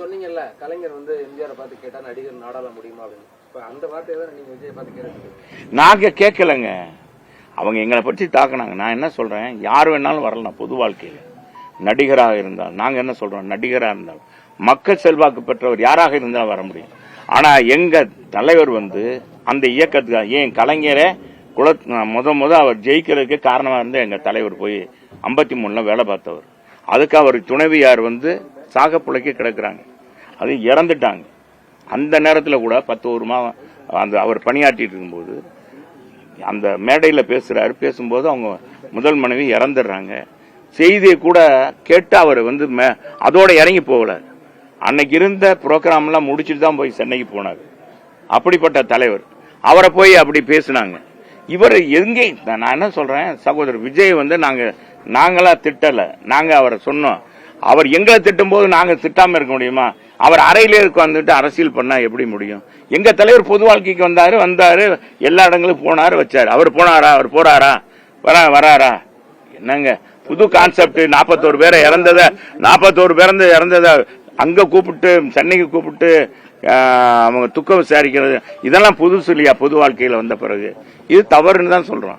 சொன்னீங்கல்ல, கலைஞர் எம்ஜிஆரை பார்த்து கேட்டா நடிகர் நாடாள முடியுமா அப்படின்னு. இப்ப அந்த வார்த்தையை தான் நீங்க விஜய் பார்த்து கேட்க. நாங்க கேட்கலங்க, அவங்க எங்களை பற்றி தாக்குனாங்க. நான் என்ன சொல்றேன், யார் வேணாலும் வரலாம் பொது வாழ்க்கையில். நடிகராக இருந்தால் நாங்க என்ன சொல்றோம், நடிகராக இருந்தால் மக்கள் செல்வாக்கு பெற்றவர் யாராக இருந்தாலும் வர முடியும். ஆனா எங்க தலைவர் அந்த இயக்கத்துக்கு ஏன் கலைஞரை முத அவர் ஜெயிக்கிறதுக்கு காரணமா இருந்து எங்க தலைவர் போய் 53 வேலை பார்த்தவர். அதுக்கு அவர் துணைவியார் சாகப்புழைக்க கிடக்குறாங்க, அது இறந்துட்டாங்க. அந்த நேரத்தில் கூட 10 மாதம் அவர் பணியாற்றிட்டு இருக்கும்போது அந்த மேடையில் பேசும்போது அவங்க முதல் மனைவி இறந்துடுறாங்க. செய்தியை கூட கேட்டு அவர் அதோட இறங்கி போகல. அன்னைக்கு இருந்த புரோகிராம் எல்லாம் முடிச்சுட்டு தான் போய் சென்னைக்கு போனார். அப்படிப்பட்ட தலைவர் அவரை போய் அப்படி பேசினாங்க. இவர் எங்கே, நான் என்ன சொல்றேன், சகோதரர் விஜய் நாங்களா திட்டல, நாங்க அவரை சொன்னோம். அவர் எங்களை திட்டும் போது நாங்க திட்டாம இருக்க முடியுமா? அவர் அறையிலே வந்துட்டு அரசியல் பண்ணா எப்படி முடியும்? எங்க தலைவர் பொது வாழ்க்கைக்கு வந்தாரு, எல்லா இடங்களும் போனாரு, வச்சாரு. அவர் போனாரா? அவர் போறாரா? வராரா? என்னங்க புது கான்செப்ட்? 41 பேரை இறந்தத அங்க கூப்பிட்டு சென்னைக்கு கூப்பிட்டு அவங்க துக்கம் விசாரிக்கிறது, இதெல்லாம் புதுசு இல்லையா? பொது வாழ்க்கையில வந்த பிறகு இது தவறுன்னு தான் சொல்றோம்.